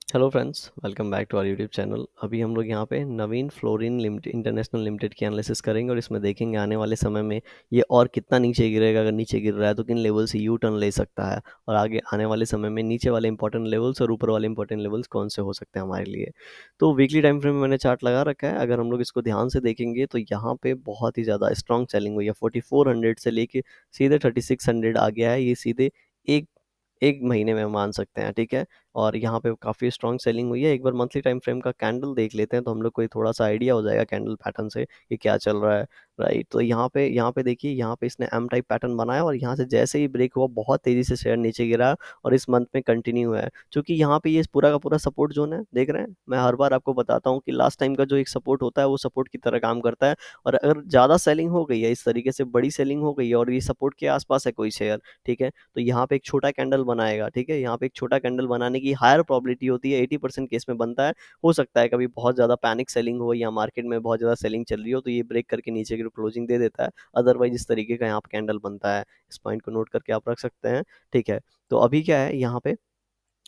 Hello friends, welcome back to our YouTube channel. अभी हम लोग यहाँ पे Navin fluorine limited international limited की एनालिसिस करेंगे और इसमें देखेंगे आने वाले समय में ये और कितना नीचे गिरेगा। अगर नीचे गिर रहा है तो किन लेवल से यू टर्न ले सकता है, और आगे आने वाले समय में नीचे वाले इंपॉर्टेंट लेवल्स और ऊपर वाले इंपॉर्टेंट लेवल्स कौन से हो सकते हैं हमारे लिए। तो वीकली टाइम फ्रेम में मैंने चार्ट लगा रखा है। अगर हम लोग इसको ध्यान से देखेंगे तो यहाँ पे बहुत ही ज़्यादा स्ट्रॉन्ग सेलिंग हुई है। 4400 से लेके सीधे 3600 आ गया है। ये सीधे एक एक महीने में मान सकते हैं, ठीक है। और यहाँ पे काफ़ी स्ट्रॉन्ग सेलिंग हुई है। एक बार मंथली टाइम फ्रेम का कैंडल देख लेते हैं तो हम लोग को ये थोड़ा सा आइडिया हो जाएगा कैंडल पैटर्न से कि क्या चल रहा है। राइट, तो यहाँ पे देखिए, यहाँ पे इसने एम टाइप पैटर्न बनाया और यहाँ से जैसे ही ब्रेक हुआ बहुत तेज़ी से शेयर नीचे गिरा और इस मंथ में कंटिन्यू है। क्योंकि यहाँ पे ये पूरा का पूरा सपोर्ट जोन है, देख रहे हैं। मैं हर बार आपको बताता हूँ कि लास्ट टाइम का जो एक सपोर्ट होता है वो सपोर्ट की तरह काम करता है। और अगर ज़्यादा सेलिंग हो गई है, इस तरीके से बड़ी सेलिंग हो गई है और ये सपोर्ट के आसपास है कोई शेयर, ठीक है, तो यहाँ पे एक छोटा कैंडल बनाएगा, ठीक है। यहाँ पे एक छोटा कैंडल बनाने की हायर प्रोबेबिलिटी होती है, 80% केस में बनता है। हो सकता है कभी बहुत ज़्यादा पैनिक सेलिंग हो या मार्केट में बहुत ज़्यादा सेलिंग चल रही हो तो ये ब्रेक करके नीचे की क्लोजिंग दे देता है। अदरवाइज इस तरीके का यहाँ पे कैंडल बनता है। इस पॉइंट को नोट करके आप रख सकते हैं, ठीक है। तो अभी क्या है यहाँ पे,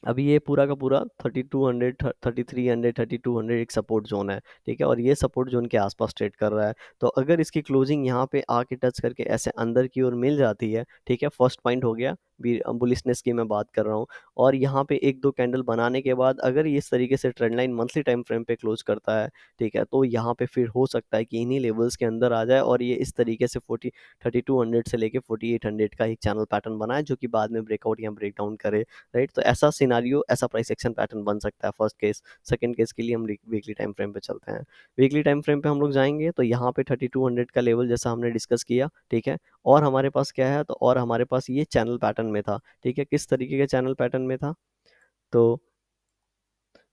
अभी ये पूरा का पूरा 3200 3300 3200 एक सपोर्ट जोन है, ठीक है। और ये सपोर्ट जोन के आसपास ट्रेड कर रहा है। तो अगर इसकी क्लोजिंग यहाँ पे आके टच करके ऐसे अंदर की ओर मिल जाती है, ठीक है, फर्स्ट पॉइंट हो गया। बुलिशनेस की मैं बात कर रहा हूँ। और यहाँ पे एक दो कैंडल बनाने के बाद अगर ये इस तरीके से trend line monthly time frame पे क्लोज करता है, ठीक है, तो यहाँ पे फिर हो सकता है कि इन्हीं लेवल्स के अंदर आ जाए और ये इस तरीके से 3200 से लेके 4800 का एक चैनल पैटर्न बनाए जो कि बाद में ब्रेकआउट या ब्रेकडाउन करे। राइट, तो ऐसा सिनारियो, ऐसा प्राइस एक्शन पैटर्न बन सकता है फर्स्ट केस। सेकंड केस के लिए हम वीकली टाइम फ्रेम पे चलते हैं। वीकली टाइम फ्रेम पे हम लोग जाएंगे तो यहाँ पे 3200 का लेवल जैसा हमने डिस्कस किया, ठीक है। और हमारे पास क्या है, तो और हमारे पास ये चैनल पैटर्न में था, ठीक है। किस तरीके के चैनल पैटर्न में था, तो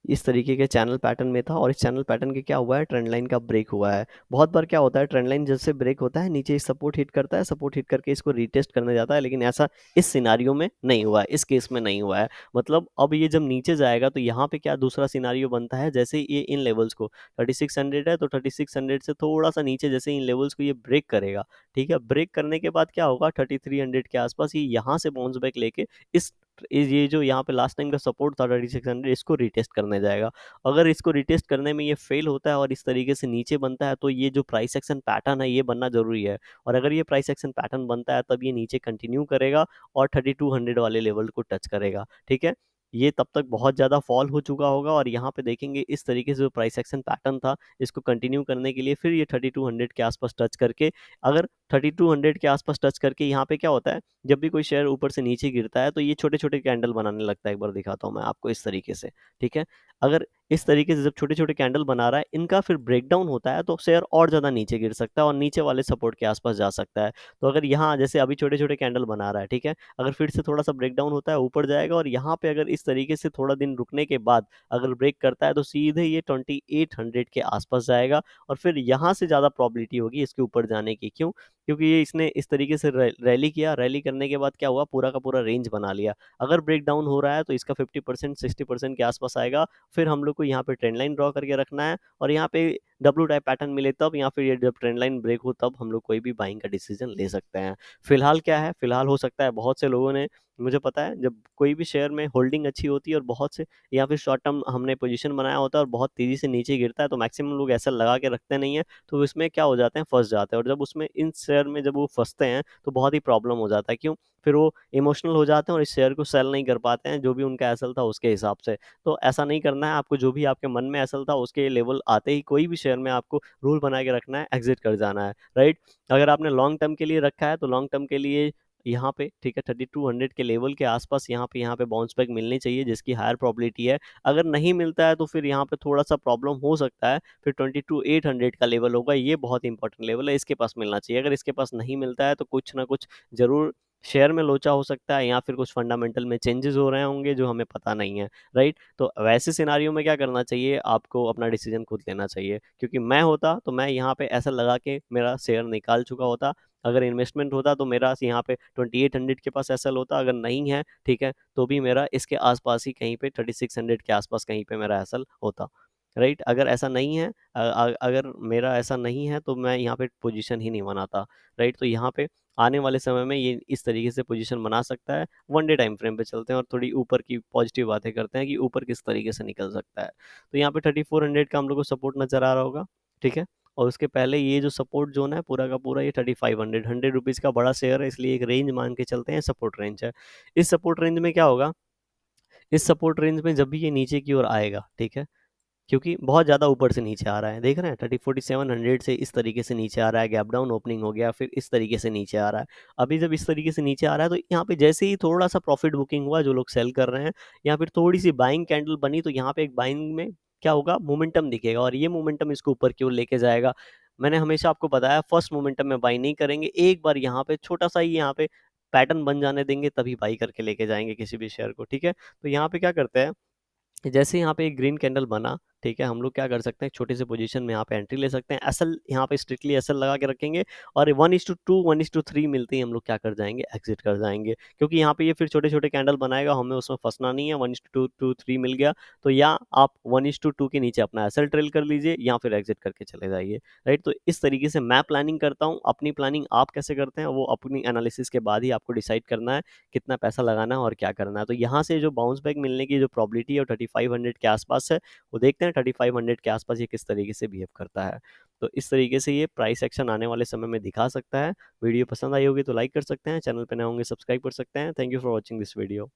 इस तरीके के चैनल पैटर्न में था। और इस चैनल पैटर्न के क्या हुआ है, ट्रेंड लाइन का ब्रेक हुआ है। बहुत बार क्या होता है, ट्रेंड लाइन जैसे ब्रेक होता है नीचे सपोर्ट हिट करता है, सपोर्ट हिट करके इसको रीटेस्ट करने जाता है, लेकिन ऐसा इस सिनारियो में नहीं हुआ है, इस केस में नहीं हुआ है। मतलब अब ये जब नीचे जाएगा तो यहाँ पे क्या दूसरा सिनारियो बनता है, जैसे ये इन लेवल्स को 3600 है तो 3600 से थोड़ा सा नीचे जैसे इन लेवल्स को ये ब्रेक करेगा, ठीक है। ब्रेक करने के बाद क्या होगा, 3300 के आसपास ये यहाँ से बाउंस बैक लेके इस ये जो यहाँ पे लास्ट टाइम का सपोर्ट था 3600, इसको रिटेस्ट करने जाएगा। अगर इसको रिटेस्ट करने में ये फेल होता है और इस तरीके से नीचे बनता है तो ये जो प्राइस एक्शन पैटर्न है ये बनना जरूरी है। और अगर ये प्राइस एक्शन पैटर्न बनता है तब ये नीचे कंटिन्यू करेगा और 3200 वाले लेवल को टच करेगा, ठीक है। ये तब तक बहुत ज़्यादा फॉल हो चुका होगा और यहाँ पे देखेंगे इस तरीके से जो प्राइस एक्शन पैटर्न था इसको कंटिन्यू करने के लिए फिर ये 3200 के आसपास टच करके, अगर 3200 के आसपास टच करके यहाँ पे क्या होता है, जब भी कोई शेयर ऊपर से नीचे गिरता है तो ये छोटे छोटे कैंडल बनाने लगता है। एक बार दिखाता हूँ मैं आपको इस तरीके से, ठीक है। अगर इस तरीके से जब छोटे छोटे कैंडल बना रहा है, इनका फिर ब्रेकडाउन होता है तो शेयर और ज़्यादा नीचे गिर सकता है और नीचे वाले सपोर्ट के आसपास जा सकता है। तो अगर यहाँ जैसे अभी छोटे छोटे कैंडल बना रहा है, ठीक है, अगर फिर से थोड़ा सा ब्रेकडाउन होता है ऊपर जाएगा और यहाँ पे अगर इस तरीके से थोड़ा दिन रुकने के बाद अगर ब्रेक करता है तो सीधे ये 2800 के आसपास जाएगा। और फिर यहाँ से ज़्यादा प्रॉबिलिटी होगी इसके ऊपर जाने की, क्यों, क्योंकि ये इसने इस तरीके से रैली किया, रैली करने के बाद क्या हुआ, पूरा का पूरा रेंज बना लिया। अगर ब्रेक डाउन हो रहा है तो इसका 50% 60% के आसपास आएगा। फिर हम लोग को यहाँ पे ट्रेंड लाइन ड्रॉ करके रखना है और यहाँ पे डब्ल्यू टाइप पैटर्न मिले तब, या फिर ये जब ट्रेंड लाइन ब्रेक हो तब हम लोग कोई भी बाइंग का डिसीजन ले सकते हैं। फिलहाल क्या है, फिलहाल हो सकता है बहुत से लोगों ने, मुझे पता है, जब कोई भी शेयर में होल्डिंग अच्छी होती है और बहुत से या फिर शॉर्ट टर्म हमने पोजीशन बनाया होता है और बहुत तेजी से नीचे गिरता है तो मैक्सिमम लोग ऐसा लगा के रखते नहीं है, तो उसमें क्या हो जाते हैं, फंस जाते हैं। और जब उसमें इन शेयर में जब वो फंसते हैं तो बहुत ही प्रॉब्लम हो जाता है, क्यों, फिर वो इमोशनल हो जाते हैं और इस शेयर को सेल नहीं कर पाते हैं जो भी उनका असल था उसके हिसाब से। तो ऐसा नहीं करना है आपको, जो भी आपके मन में असल था उसके लेवल आते ही कोई भी शेयर में आपको रूल बना के रखना है, एग्जिट कर जाना है। राइट, अगर आपने लॉन्ग टर्म के लिए रखा है तो लॉन्ग टर्म के लिए यहाँ पे, ठीक है, 3200 के लेवल के आसपास यहाँ पे बाउंस बैक मिलनी चाहिए जिसकी हायर प्रोबेबिलिटी है। अगर नहीं मिलता है तो फिर यहाँ पे थोड़ा सा प्रॉब्लम हो सकता है। फिर 22800 का लेवल होगा, ये बहुत इंपॉर्टेंट लेवल है, इसके पास मिलना चाहिए। अगर इसके पास नहीं मिलता है तो कुछ ना कुछ जरूर शेयर में लोचा हो सकता है या फिर कुछ फंडामेंटल में चेंजेस हो रहे होंगे जो हमें पता नहीं है। राइट, तो वैसे सिनारियो में क्या करना चाहिए, आपको अपना डिसीजन खुद लेना चाहिए। क्योंकि मैं होता तो मैं यहाँ पे ऐसा लगा के मेरा शेयर निकाल चुका होता। अगर इन्वेस्टमेंट होता तो मेरा यहाँ पे 2800 के पास एसएल होता। अगर नहीं है, ठीक है, तो भी मेरा इसके आसपास ही कहीं पे 3600 के आसपास कहीं पे मेरा एसएल होता। राइट, अगर ऐसा नहीं है, अगर मेरा ऐसा नहीं है तो मैं यहाँ पे पोजीशन ही नहीं बनाता। राइट, तो यहाँ पे आने वाले समय में ये इस तरीके से पोजीशन बना सकता है। वन डे टाइम फ्रेम पे चलते हैं और थोड़ी ऊपर की पॉजिटिव बातें करते हैं कि ऊपर किस तरीके से निकल सकता है। तो यहाँ पे 3400 का हम लोग को सपोर्ट नज़र आ रहा होगा, ठीक है। और उसके पहले ये जो सपोर्ट जोन है पूरा का पूरा ये 3500 100 रुपीज़ का बड़ा शेयर है, इसलिए एक रेंज मान के चलते हैं, सपोर्ट रेंज है। इस सपोर्ट रेंज में क्या होगा, इस सपोर्ट रेंज में जब भी ये नीचे की ओर आएगा, ठीक है, क्योंकि बहुत ज़्यादा ऊपर से नीचे आ रहा है, देख रहे हैं 4700 से इस तरीके से नीचे आ रहा है, गैप डाउन ओपनिंग हो गया, फिर इस तरीके से नीचे आ रहा है। अभी जब इस तरीके से नीचे आ रहा है तो यहाँ पे जैसे ही थोड़ा सा प्रॉफिट बुकिंग हुआ, जो लोग सेल कर रहे हैं, या फिर थोड़ी सी बाइंग कैंडल बनी, तो यहाँ पे एक बाइंग में क्या होगा, मोमेंटम दिखेगा और ये मोमेंटम इसको ऊपर की ओर लेके जाएगा। मैंने हमेशा आपको बताया फर्स्ट मोमेंटम में बाई नहीं करेंगे, एक बार यहाँ पे छोटा सा ही यहाँ पे पैटर्न बन जाने देंगे, तभी बाई करके लेके जाएंगे किसी भी शेयर को, ठीक है। तो यहाँ पे क्या करते हैं, जैसे यहाँ पे एक ग्रीन कैंडल बना, ठीक है, हम लोग क्या कर सकते हैं, छोटे से पोजीशन में यहाँ पे एंट्री ले सकते हैं, एसएल यहाँ पे स्ट्रिक्टली एसएल लगा के रखेंगे, और 1:2 1:3 मिलते ही हम लोग क्या कर जाएंगे, एग्जिट कर जाएंगे, क्योंकि यहाँ पे ये फिर छोटे छोटे कैंडल बनाएगा, हमें उसमें फंसना नहीं है। 1:2 3 मिल गया तो या आप 1:2 के नीचे अपना एसएल ट्रेल कर लीजिए या फिर एग्जिट करके चले जाइए, राइट। तो इस तरीके से मैं प्लानिंग करता हूँ। अपनी प्लानिंग आप कैसे करते हैं वो अपनी एनालिसिस के बाद ही आपको डिसाइड करना है कितना पैसा लगाना है और क्या करना है। तो यहाँ से जो बाउंस बैक मिलने की जो प्रॉबिलिटी है वो 3500 के आसपास है, वो देखते हैं 3500 के आसपास ये किस तरीके से बिहेव करता है। तो इस तरीके से ये प्राइस एक्शन आने वाले समय में दिखा सकता है। वीडियो पसंद आई होगी तो लाइक कर सकते हैं, चैनल पे नए होंगे सब्सक्राइब कर सकते हैं। Thank you for watching this video.